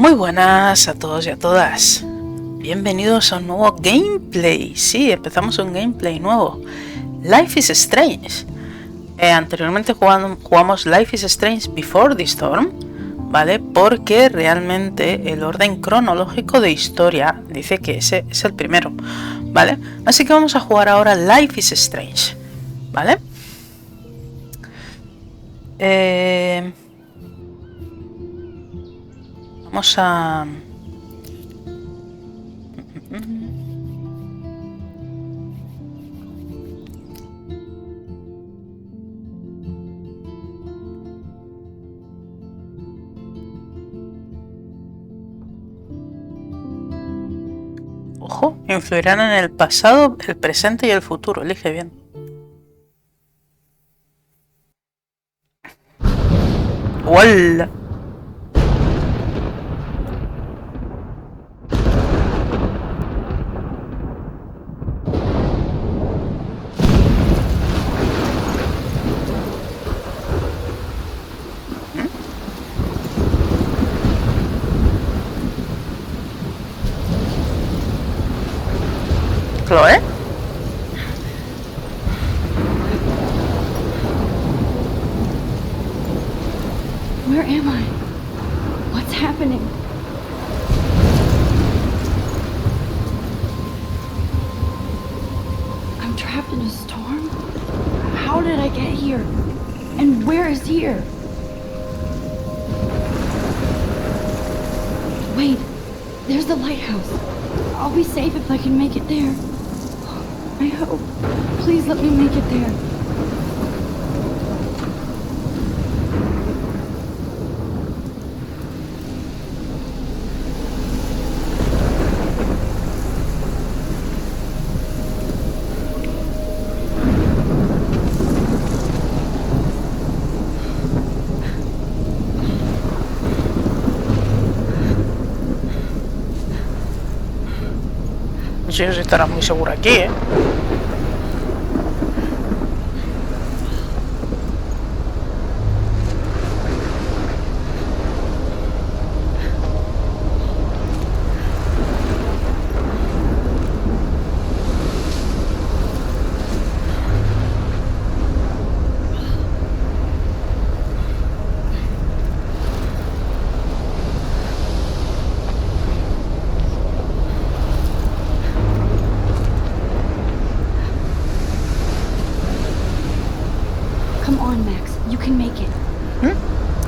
Muy buenas a todos y a todas. Bienvenidos a un nuevo gameplay. Sí, empezamos un gameplay nuevo. Life is Strange. Anteriormente jugamos Life is Strange Before the Storm, ¿vale? Porque realmente el orden cronológico de historia dice que ese es el primero, ¿vale? Así que vamos a jugar ahora Life is Strange, ¿vale? Vamos a... Ojo, influirán en el pasado, el presente y el futuro. Elige bien. ¡Hola! ¿Chloe? Where am I? What's happening? I'm trapped in a storm? How did I get here? And where is here? Wait, there's the lighthouse. I'll be safe if I can make it there. I hope. Please let me make it there. Sí, estará muy seguro aquí, ¿eh?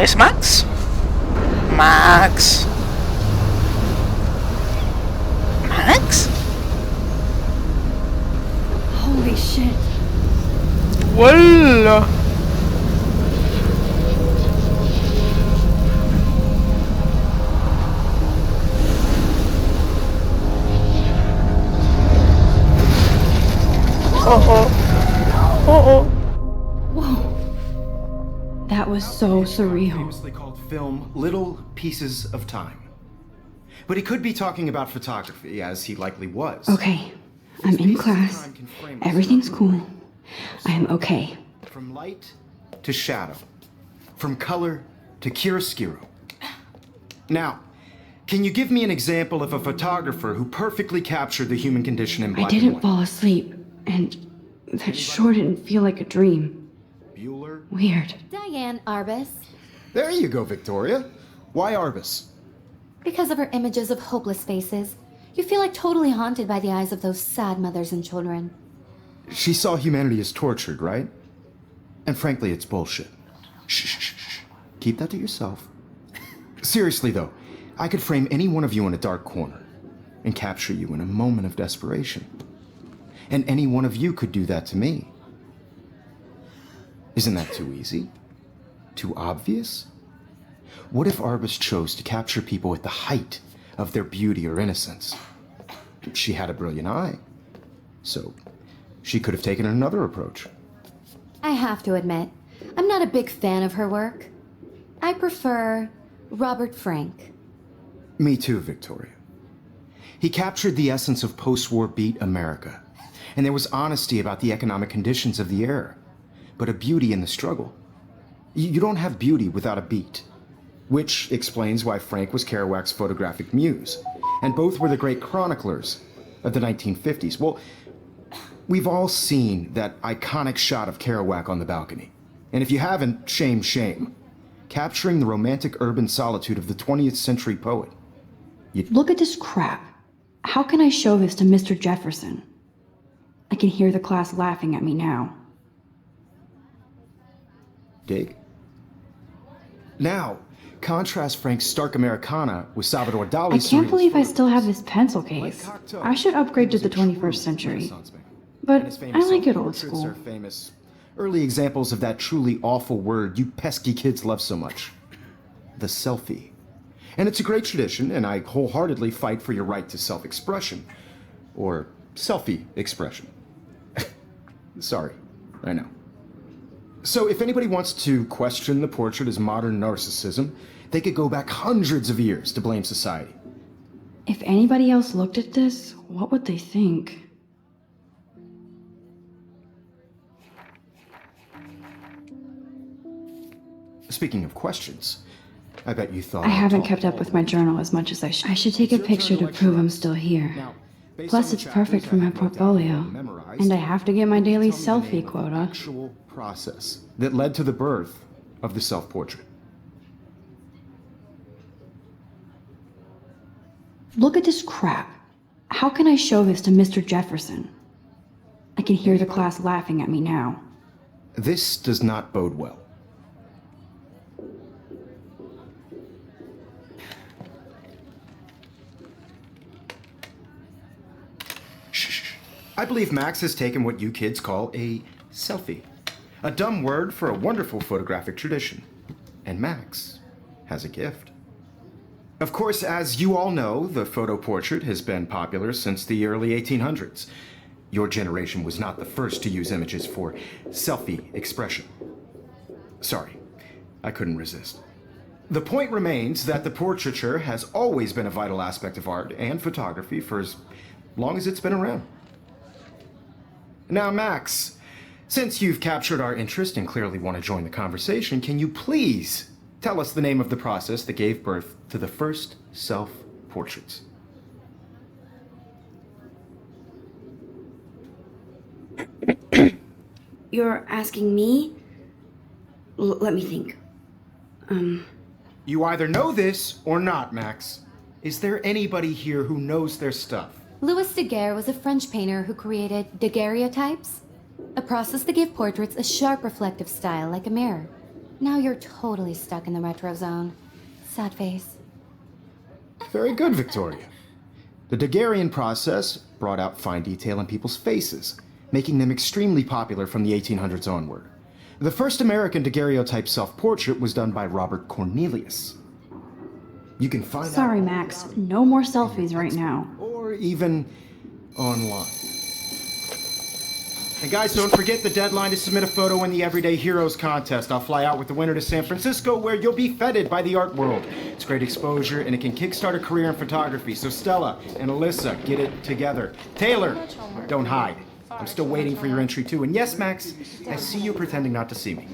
¿Es Max? Max. ¿Max? Holy shit. ¡Hola! That was so surreal. Famously called film Little Pieces of Time. But he could be talking about photography, as he likely was. Okay, I'm in class. Everything's cool. I am okay. From light to shadow. From color to chiaroscuro. Now, can you give me an example of a photographer who perfectly captured the human condition in black and white? I didn't fall asleep, and that sure didn't feel like a dream. Bueller? Weird. Diane Arbus. There you go, Victoria. Why Arbus? Because of her images of hopeless faces, you feel like totally haunted by the eyes of those sad mothers and children. She saw humanity as tortured, right? And frankly, it's bullshit. Shh, shh, shh, shh. Keep that to yourself. Seriously, though, I could frame any one of you in a dark corner and capture you in a moment of desperation. And any one of you could do that to me. Isn't that too easy? Too obvious? What if Arbus chose to capture people at the height of their beauty or innocence? She had a brilliant eye, so she could have taken another approach. I have to admit, I'm not a big fan of her work. I prefer Robert Frank. Me too, Victoria. He captured the essence of post-war beat America, and there was honesty about the economic conditions of the era, but a beauty in the struggle. You don't have beauty without a beat. which explains why Frank was Kerouac's photographic muse, and both were the great chroniclers of the 1950s. Well, we've all seen that iconic shot of Kerouac on the balcony. And if you haven't, shame, shame. Capturing the romantic urban solitude of the 20th century poet. Look at this crap. How can I show this to Mr. Jefferson? I can hear the class laughing at me now. Dig? Now, contrast Frank's stark Americana with Salvador I Dali's can't surrealist believe I photos. still have this pencil case. I should upgrade to the 21st century. And his But I famous like it old self-portraits school. are famous early examples of that truly awful word you pesky kids love so much. The selfie. And it's a great tradition, and I wholeheartedly fight for your right to self-expression. Or selfie expression. Sorry, I know. So if anybody wants to question the portrait as modern narcissism, they could go back hundreds of years to blame society. If anybody else looked at this, what would they think? Speaking of questions, I bet you thought... I haven't kept up with my journal as much as I should. I should take a picture to prove I'm still here. Now, based Plus, on the it's perfect chapters for my I have wrote down portfolio. and memorized, And I have to get my daily tell me the selfie name of the quota. actual process that led to the birth of the self-portrait. Look at this crap. How can I show this to Mr. Jefferson? I can hear the class laughing at me now. This does not bode well. Shh. I believe Max has taken what you kids call a selfie. A dumb word for a wonderful photographic tradition. And Max has a gift. Of course, as you all know, the photo portrait has been popular since the early 1800s. Your generation was not the first to use images for selfie expression. Sorry, I couldn't resist. The point remains that the portraiture has always been a vital aspect of art and photography for as long as it's been around. Now, Max, since you've captured our interest and clearly want to join the conversation, can you please tell us the name of the process that gave birth to the first self-portraits? You're asking me? Let me think. You either know this or not, Max. Is there anybody here who knows their stuff? Louis Daguerre was a French painter who created daguerreotypes, a process that gave portraits a sharp reflective style like a mirror. Now you're totally stuck in the retro zone. Sad face. Very good, Victoria. The Daguerrean process brought out fine detail in people's faces, making them extremely popular from the 1800s onward. The first American daguerreotype self-portrait was done by Robert Cornelius. You can find Sorry, out Max. No more selfies right now. or even online. And guys, don't forget the deadline to submit a photo in the Everyday Heroes contest. I'll fly out with the winner to San Francisco, where you'll be feted by the art world. It's great exposure, and it can kickstart a career in photography. So Stella and Alyssa, get it together. Taylor, don't hide. I'm still waiting for your entry too. And yes, Max, I see you pretending not to see me.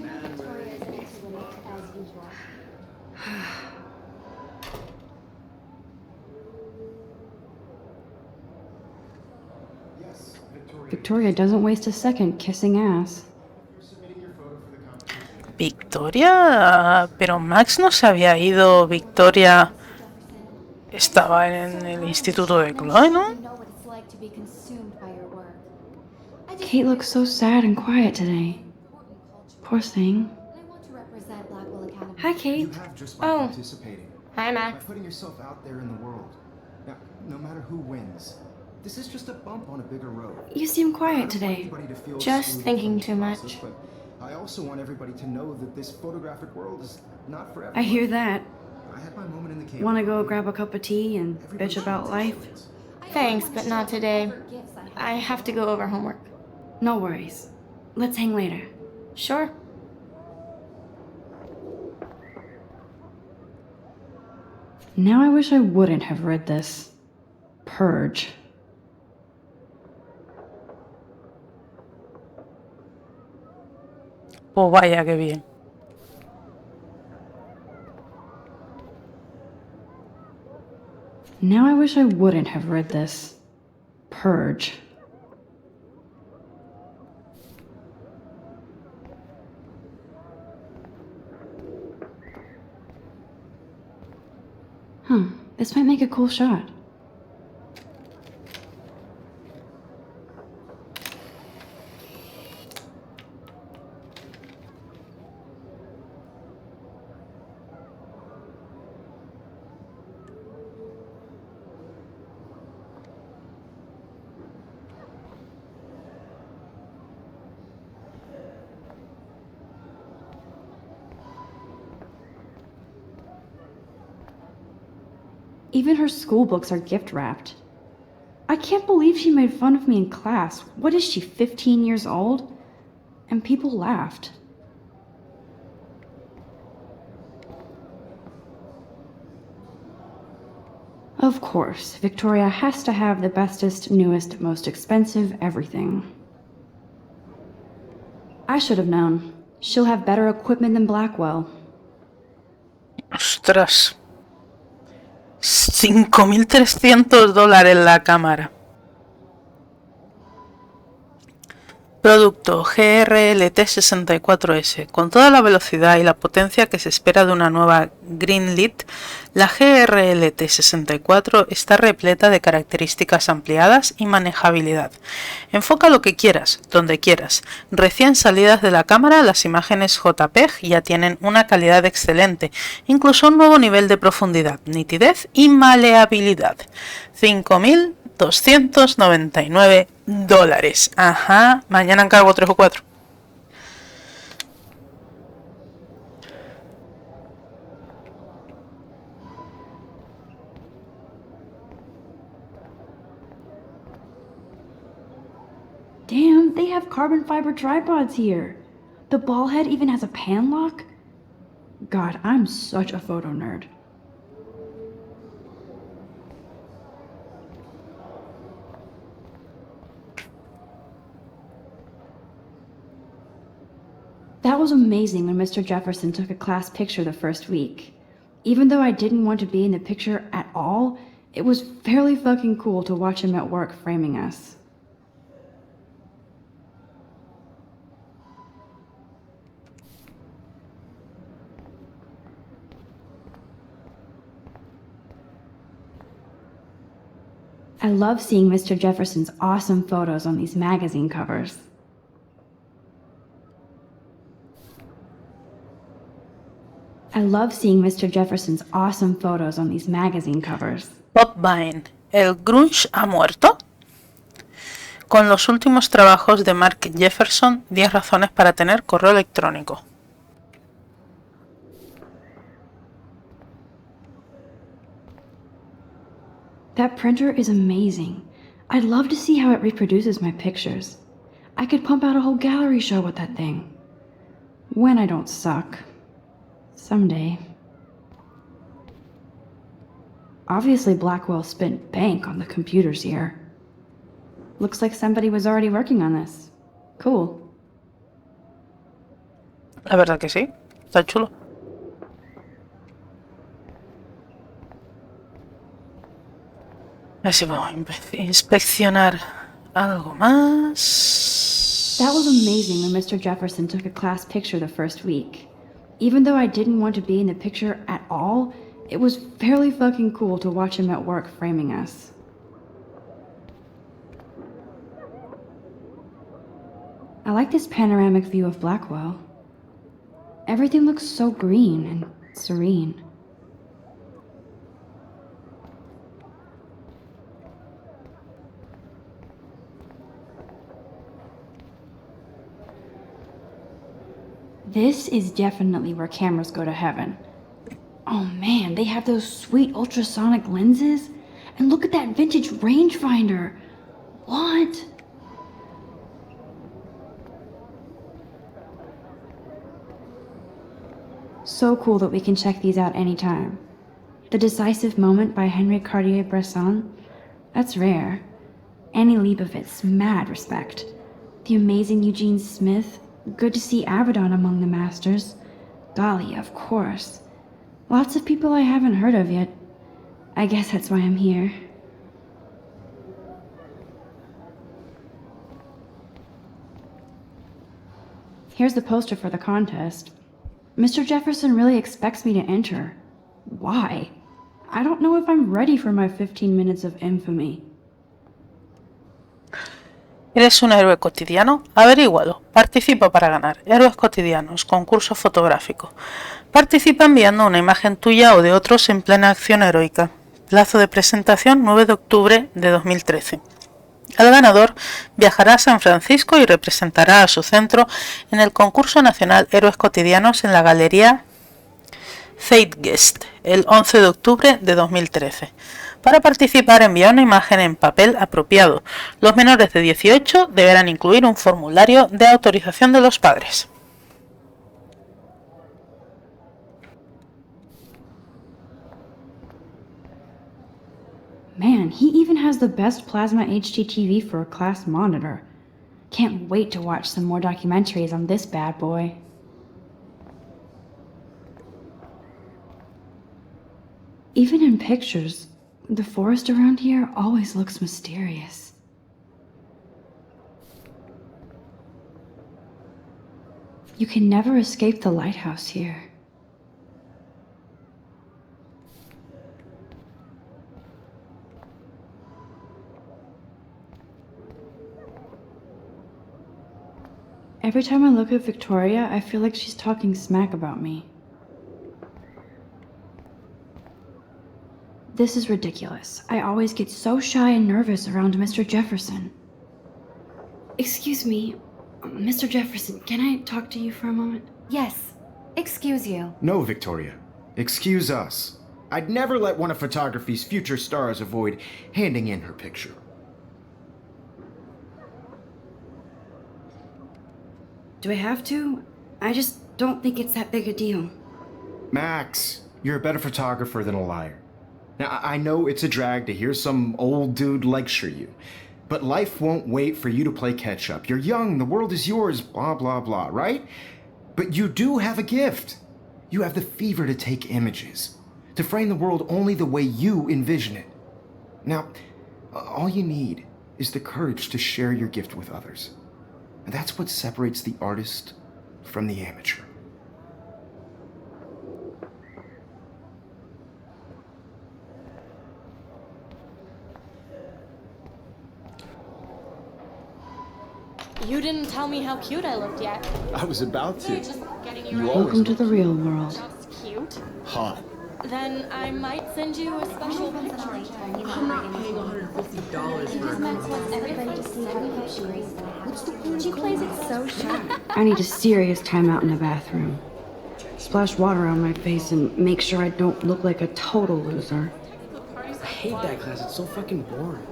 Victoria doesn't waste a second kissing ass. Victoria, pero Max no se había ido. Victoria estaba en el instituto de Chloe, ¿no? Kate looks so sad and quiet today. Poor thing. Hi, Kate. You have just by Oh. participating. Hi, By Max. putting yourself out there in the world. Now, no matter who wins, this is just a bump on a bigger road. You seem I quiet don't want today. anybody to feel Just excluded thinking from this too process, much. But I also want everybody to know that this photographic world is not for everyone. I hear that. I had my moment in the cave. Wanna go grab a cup of tea and bitch about life? Thanks, but not today. I have to go over homework. No worries. Let's hang later. Sure. Now I wish I wouldn't have read this. Purge. Pues vaya, qué bien. Now I wish I wouldn't have read this. Purge. This might make a cool shot. Even her school books are gift-wrapped. I can't believe she made fun of me in class. What is she, 15 years old? And people laughed. Of course, Victoria has to have the bestest, newest, most expensive everything. I should have known. She'll have better equipment than Blackwell. Ostras. $5.300 la cámara. Producto GRLT64S. Con toda la velocidad y la potencia que se espera de una nueva Greenlit, la GRLT64 está repleta de características ampliadas y manejabilidad. Enfoca lo que quieras, donde quieras. Recién salidas de la cámara, las imágenes JPEG ya tienen una calidad excelente, incluso un nuevo nivel de profundidad, nitidez y maleabilidad. $5.299. Ajá, mañana encargo 3 o 4. Damn, they have carbon fiber tripods here. The ball head even has a pan lock? God, I'm such a photo nerd. That was amazing when Mr. Jefferson took a class picture the first week. Even though I didn't want to be in the picture at all, it was fairly fucking cool to watch him at work framing us. I love seeing Mr. Jefferson's awesome photos on these magazine covers. I love seeing Mr. Jefferson's awesome photos on these magazine covers. Bob Vine, ¿el grunge ha muerto? Con los últimos trabajos de Mark Jefferson, 10 razones para tener correo electrónico. That printer is amazing. I'd love to see how it reproduces my pictures. I could pump out a whole gallery show with that thing. When I don't suck. Someday. Obviously Blackwell spent bank on the computers here. Looks like somebody was already working on this. Cool. La verdad que sí, está chulo. A ver si vamos a inspeccionar algo más. That was amazing when Mr. Jefferson took a class picture the first week. Even though I didn't want to be in the picture at all, it was fairly fucking cool to watch him at work framing us. I like this panoramic view of Blackwell. Everything looks so green and serene. This is definitely where cameras go to heaven. Oh man, they have those sweet ultrasonic lenses. And look at that vintage rangefinder. What? So cool that we can check these out anytime. The Decisive Moment by Henry Cartier-Bresson. That's rare. Annie Leibovitz, mad respect. The amazing Eugene Smith. Good to see Avedon among the masters. Golly, of course. Lots of people I haven't heard of yet. I guess that's why I'm here. Here's the poster for the contest. Mr. Jefferson really expects me to enter. Why? I don't know if I'm ready for my 15 minutes of infamy. ¿Eres un héroe cotidiano? Averígualo. Participa para ganar. Héroes cotidianos. Concurso fotográfico. Participa enviando una imagen tuya o de otros en plena acción heroica. Plazo de presentación 9 de octubre de 2013. El ganador viajará a San Francisco y representará a su centro en el concurso nacional Héroes Cotidianos en la Galería Zeitgeist el 11 de octubre de 2013. Para participar, envía una imagen en papel apropiado. Los menores de 18 deberán incluir un formulario de autorización de los padres. Man, he even has the best plasma HDTV for a class monitor. Can't wait to watch some more documentaries on this bad boy. Even in pictures, the forest around here always looks mysterious. You can never escape the lighthouse here. Every time I look at Victoria, I feel like she's talking smack about me. This is ridiculous. I always get so shy and nervous around Mr. Jefferson. Excuse me, Mr. Jefferson, can I talk to you for a moment? Yes. Excuse you. No, Victoria. Excuse us. I'd never let one of photography's future stars avoid handing in her picture. Do I have to? I just don't think it's that big a deal. Max, you're a better photographer than a liar. Now, I know it's a drag to hear some old dude lecture you, but life won't wait for you to play catch-up. You're young, the world is yours, blah, blah, blah, right? But you do have a gift. You have the fever to take images, to frame the world only the way you envision it. Now, all you need is the courage to share your gift with others. And that's what separates the artist from the amateur. You didn't tell me how cute I looked yet. I was about to. Just getting you ready. Welcome to the real world. That's cute. Hot. Then I might send you a special picture. I'm not paying $150 for a She plays it so sharp. I need a serious timeout in the bathroom. Splash water on my face and make sure I don't look like a total loser. I hate that class, it's so fucking boring.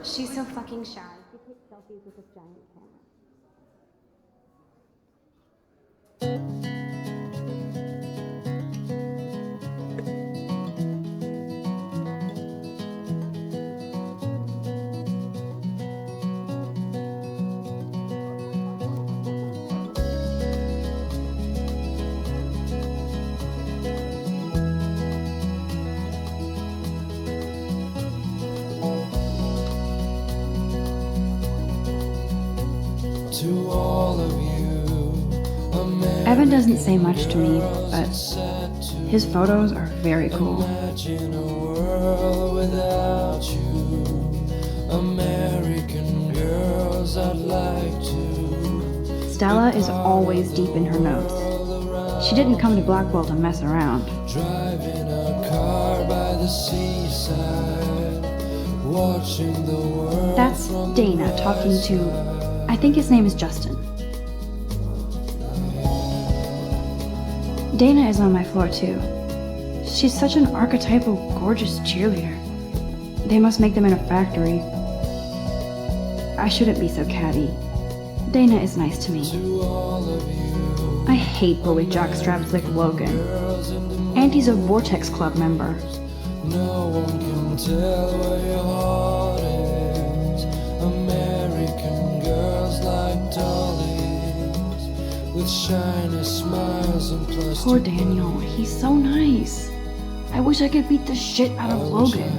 She's so fucking shy. She takes selfies with this giant camera. Evan doesn't say much to me, but his photos are very cool. Stella is always deep in her notes. She didn't come to Blackwell to mess around. That's Dana talking to, I think his name is Justin. Dana is on my floor too. She's such an archetypal, gorgeous cheerleader. They must make them in a factory. I shouldn't be so catty. Dana is nice to me. I hate bully jockstraps like Logan. And he's a Vortex Club member. No one can tell where your heart is. American girls like dollies with shiny smiles and plastic. Poor Daniel, he's so nice. I wish I could beat the shit out of Logan.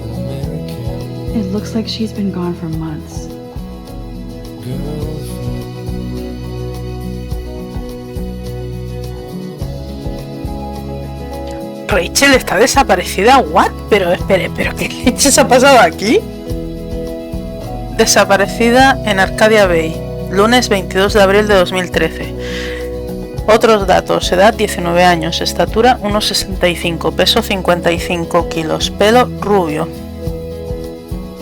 An American It looks like she's been gone for months. girlfriend. Rachel está desaparecida. ¿What? Pero espere, ¿pero qué leches ha pasado aquí? Desaparecida en Arcadia Bay, lunes 22 de abril de 2013. Otros datos: edad 19 años, estatura 1,65, peso 55 kilos, pelo rubio,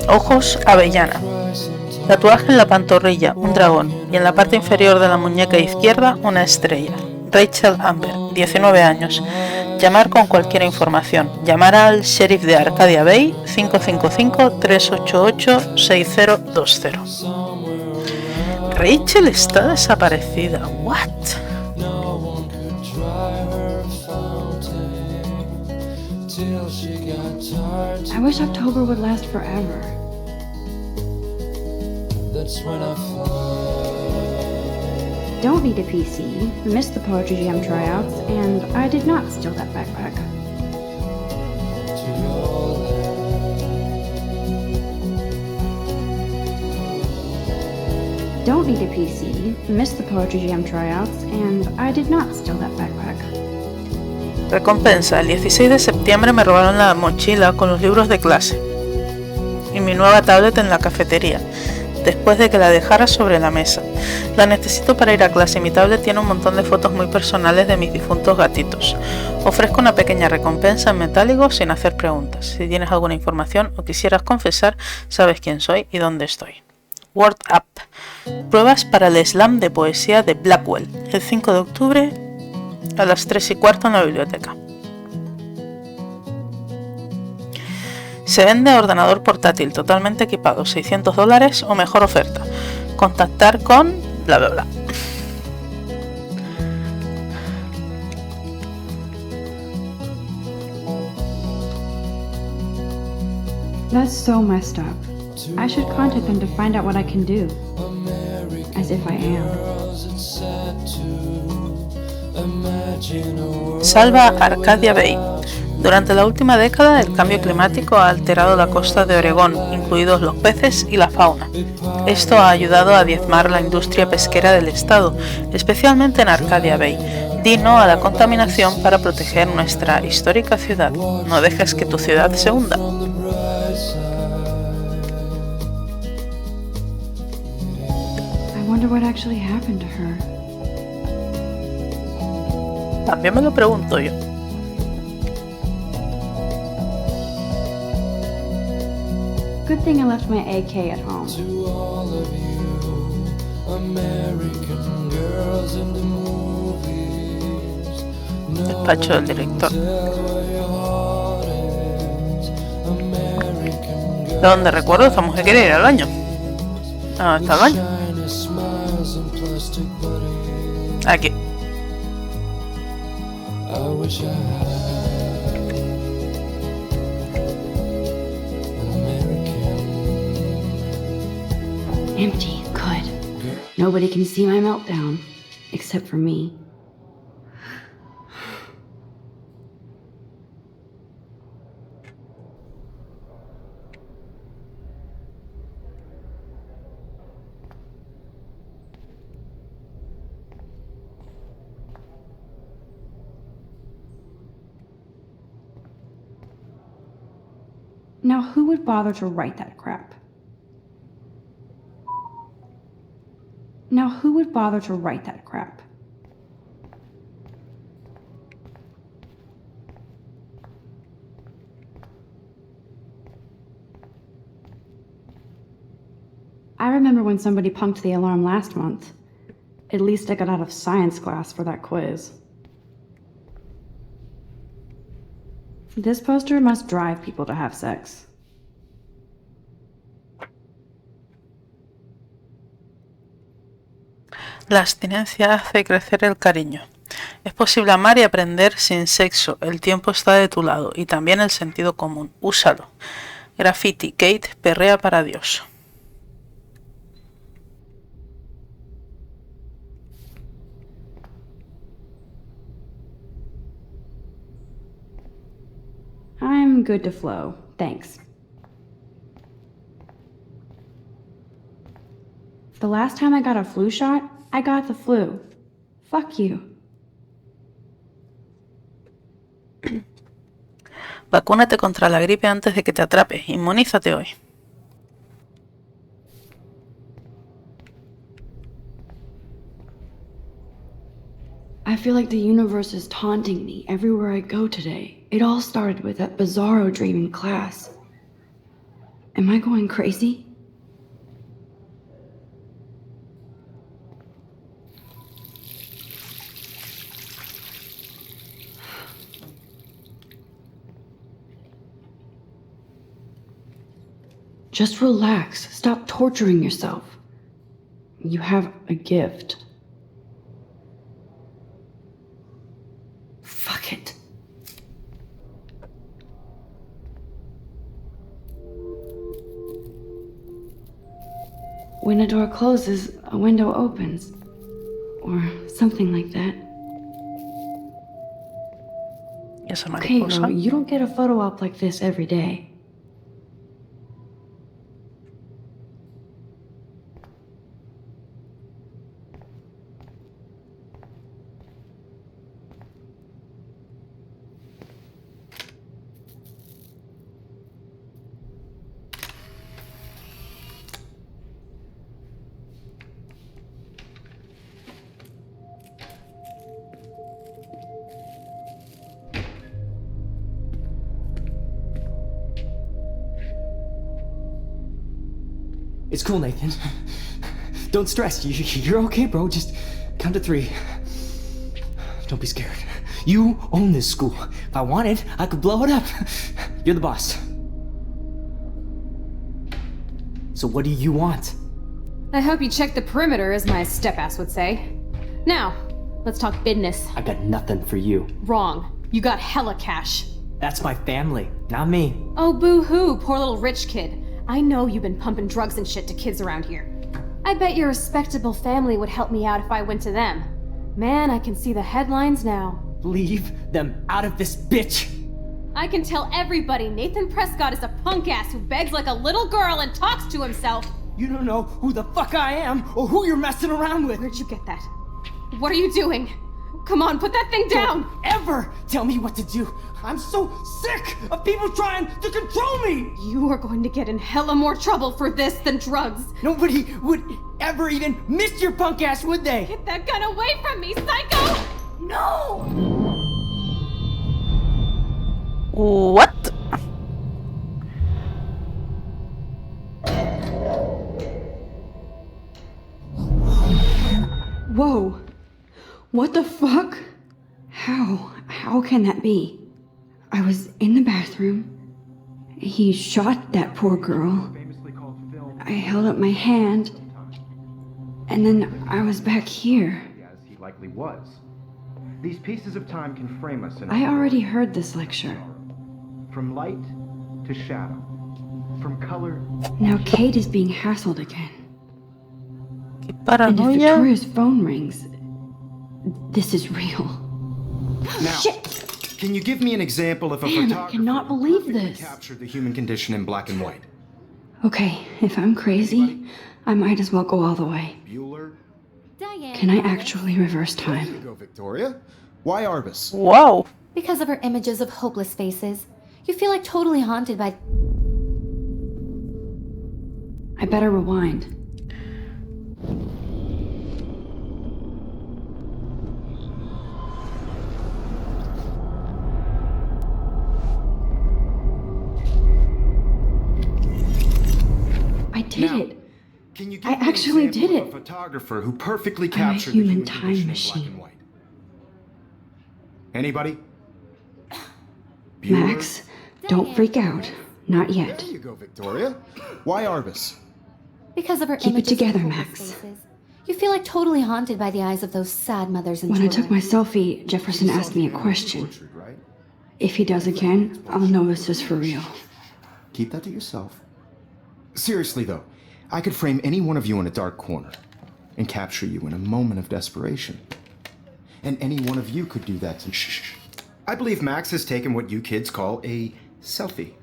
ojos avellana, tatuaje en la pantorrilla, un dragón, y en la parte inferior de la muñeca izquierda una estrella. Rachel Amber, 19 años. Llamar con cualquier información. Llamar al sheriff de Arcadia Bay 555-388-6020. Rachel está desaparecida. What? No one could dry her fountain till she got tired. I wish October would last forever. That's when I fly. Don't need a PC, missed the Poetry Jam tryouts, and I did not steal that backpack. To your land. Don't need a PC, missed the Poetry Jam tryouts, and I did not steal that backpack. Recompensa: el 16 de septiembre me robaron la mochila con los libros de clase y mi nueva tablet en la cafetería, después de que la dejara sobre la mesa. La necesito para ir a clase y mi tablet tiene un montón de fotos muy personales de mis difuntos gatitos. Ofrezco una pequeña recompensa en metálico sin hacer preguntas. Si tienes alguna información o quisieras confesar, sabes quién soy y dónde estoy. Word Up. Pruebas para el slam de poesía de Blackwell, el 5 de octubre a las 3:15 en la biblioteca. Se vende ordenador portátil totalmente equipado, $600 o mejor oferta. Contactar con bla bla bla. That's so messed up. I should contact them to find out what I can do. As if I am. Salva Arcadia Bay. Durante la última década, el cambio climático ha alterado la costa de Oregón, incluidos los peces y la fauna. Esto ha ayudado a diezmar la industria pesquera del estado, especialmente en Arcadia Bay. Di no a la contaminación para proteger nuestra histórica ciudad. No dejes que tu ciudad se hunda. I wonder what actually happened to her. También me lo pregunto yo. Good thing I left my AK at home. To all of you, American girls in the movies. Despacho del director. De donde recuerdo, esta mujer quería ir al baño. Ah, ¿está el baño? Aquí. I wish I had an American. Empty. Good. Nobody can see my meltdown. Except for me. Now, who would bother to write that crap? Now, who would bother to write that crap? I remember when somebody punked the alarm last month. At least I got out of science class for that quiz. This poster must drive people to have sex. La abstinencia hace crecer el cariño. Es posible amar y aprender sin sexo. El tiempo está de tu lado y también el sentido común. Úsalo. Graffiti. Kate perrea para Dios. I'm good to flow. Thanks. The last time I got a flu shot, I got the flu. Fuck you. Vacúnate contra la gripe antes de que te atrape. Inmunízate hoy. I feel like the universe is taunting me everywhere I go today. It all started with that bizarro dream in class. Am I going crazy? Just relax. Stop torturing yourself. You have a gift. Fuck it. When a door closes, a window opens. Or something like that. Y esa Okay, mariposa. girl, you don't get a photo op like this every day. It's cool, Nathan. Don't stress. You're okay, bro. Just count to 3. Don't be scared. You own this school. If I wanted, I could blow it up. You're the boss. So what do you want? I hope you checked the perimeter, as my step-ass would say. Now, let's talk business. I got nothing for you. Wrong. You got hella cash. That's my family, not me. Oh, boo-hoo, poor little rich kid. I know you've been pumping drugs and shit to kids around here. I bet your respectable family would help me out if I went to them. Man, I can see the headlines now. Leave them out of this bitch! I can tell everybody Nathan Prescott is a punk ass who begs like a little girl and talks to himself. You don't know who the fuck I am or who you're messing around with. Where'd you get that? What are you doing? Come on, put that thing down! Don't ever tell me what to do. I'm so sick of people trying to control me! You are going to get in hella more trouble for this than drugs. Nobody would ever even miss your punk ass, would they? Get that gun away from me, psycho! No! What? Whoa. What the fuck? How can that be? I was in the bathroom. He shot that poor girl. I held up my hand. And then I was back here. As he likely was. These pieces of time can frame us in I already heard this lecture. from light to shadow, from color. Now Kate is being hassled again. Qué And if paranoia. Victoria's phone rings, this is real. Now, can you give me an example of a Man, I photographer cannot who believe perfectly this. captured the human condition in black and white? Okay, if I'm crazy, I might as well go all the way. Bueller? Diane. Can I actually reverse There you time? go, Victoria. Why Arbus? Wow. Because of her images of hopeless faces, you feel like totally haunted by... I better rewind. I did Now, it. Can you give I me an actually example did of it. a photographer who perfectly I'm a captured human the time human condition machine. in black and white? Anybody? Bueller? Max, don't freak out. Not yet. There you go, Victoria. Why Arbus? Because of her Keep it images together, of hopeless Max. faces, you feel like totally haunted by the eyes of those sad mothers and When I children. took my selfie, Jefferson asked me a question. Tortured, right? If he does again, I'll know this is for real. Keep that to yourself. Seriously, though, I could frame any one of you in a dark corner and capture you in a moment of desperation. And any one of you could do that to... Shh. I believe Max has taken what you kids call a selfie.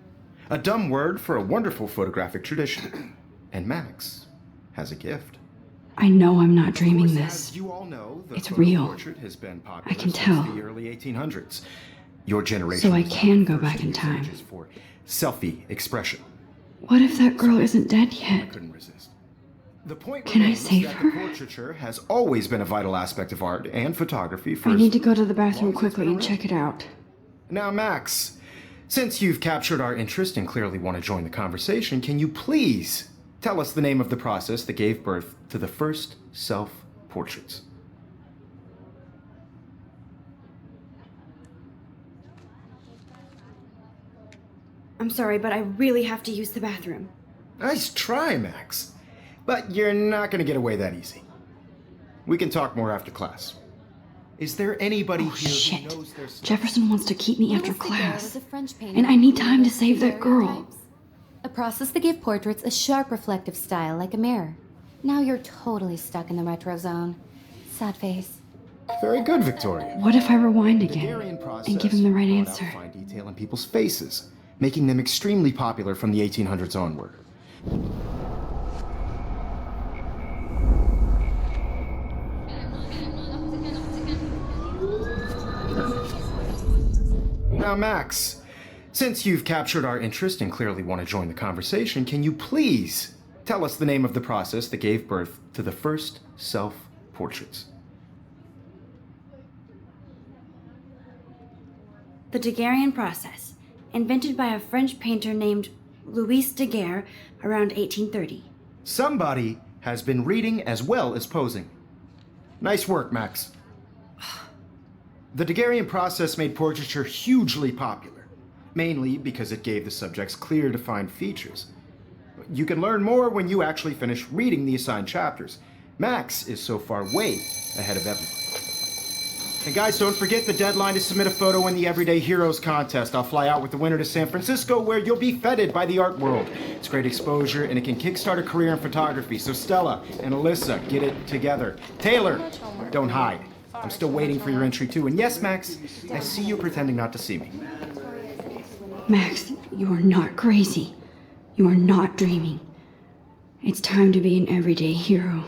A dumb word for a wonderful photographic tradition. And Max has a gift. I know I'm not dreaming As this. you all know, the It's photo real. portrait has been popular I can since tell. the early 1800s. Your generation So I was can the go first back to in use time. images for selfie expression. What if that girl isn't dead I yet? couldn't resist. The point Can I remains save that her? the portraiture has always been a vital aspect of art and photography for I as need to go to the long bathroom as it's quickly been and around. check it out. Now, Max, since you've captured our interest and clearly want to join the conversation, can you please tell us the name of the process that gave birth to the first self-portraits? I'm sorry, but I really have to use the bathroom. Nice try, Max. But you're not going to get away that easy. We can talk more after class. Is there anybody Oh, here shit. who knows their stuff? Jefferson wants to keep me after Lista class. was a French painter And I need who time to created save that girl. daguerreotypes, a process that gave portraits a sharp reflective style like a mirror. Now you're totally stuck in the retro zone. Sad face. Very good, Victoria. What if I rewind The again Daguerrean process and give him the right brought out answer? fine detail in people's faces, making them extremely popular from the 1800s onward. Now, Max, since you've captured our interest and clearly want to join the conversation, can you please tell us the name of the process that gave birth to the first self-portraits? The Daguerrean process, invented by a French painter named Louis Daguerre around 1830. Somebody has been reading as well as posing. Nice work, Max. The Daguerrean process made portraiture hugely popular, mainly because it gave the subjects clear, defined features. You can learn more when you actually finish reading the assigned chapters. Max is so far way ahead of everybody. And guys, don't forget the deadline to submit a photo in the Everyday Heroes contest. I'll fly out with the winner to San Francisco, where you'll be feted by the art world. It's great exposure, and it can kickstart a career in photography. So Stella and Alyssa, get it together. Taylor, don't hide. I'm still waiting for your entry too. And yes, Max, I see you pretending not to see me. Max, you are not crazy. You are not dreaming. It's time to be an everyday hero.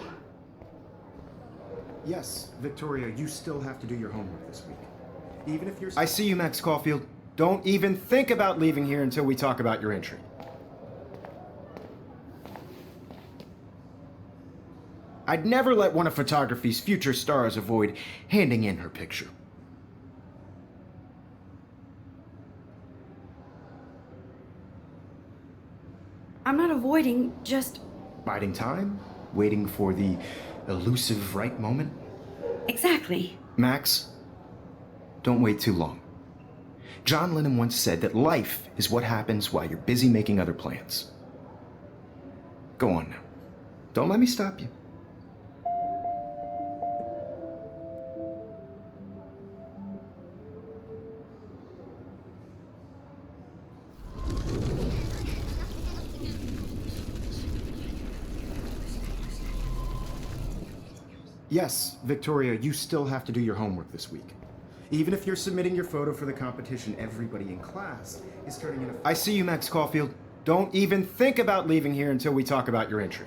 Yes, Victoria, you still have to do your homework this week. Even if you're... I see you, Max Caulfield. Don't even think about leaving here until we talk about your entry. I'd never let one of photography's future stars avoid handing in her picture. I'm not avoiding, just... Biding time, waiting for the elusive right moment. Exactly. Max, don't wait too long. John Lennon once said that life is what happens while you're busy making other plans. Go on now. Don't let me stop you. Yes, Victoria, you still have to do your homework this week. Even if you're submitting your photo for the competition, everybody in class is turning in a... I see you, Max Caulfield. Don't even think about leaving here until we talk about your entry.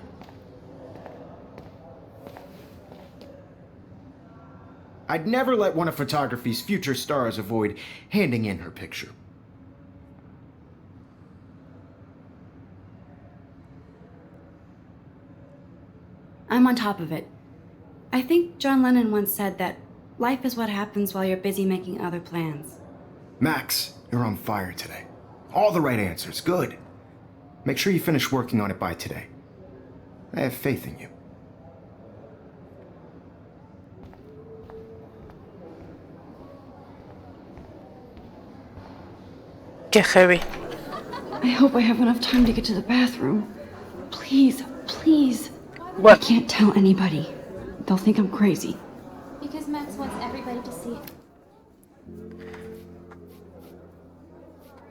I'd never let one of photography's future stars avoid handing in her picture. I'm on top of it. I think John Lennon once said that life is what happens while you're busy making other plans. Max, you're on fire today. All the right answers. Good. Make sure you finish working on it by today. I have faith in you. Qué heavy. I hope I have enough time to get to the bathroom. Please, please. I What? can't tell anybody. They'll think I'm crazy. Because Max wants everybody to see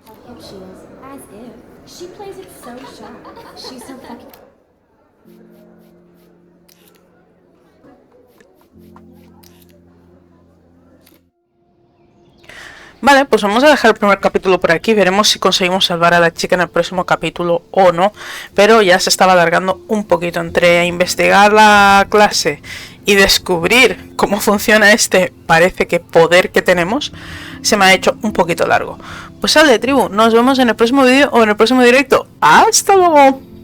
how hip she is. As if. She plays it so sharp. She's so fucking... Vale, pues vamos a dejar el primer capítulo por aquí. Veremos si conseguimos salvar a la chica en el próximo capítulo o no. Pero ya se estaba alargando un poquito. Entre investigar la clase y descubrir cómo funciona este, parece que poder que tenemos, se me ha hecho un poquito largo. Pues sale, tribu, nos vemos en el próximo vídeo o en el próximo directo. ¡Hasta luego!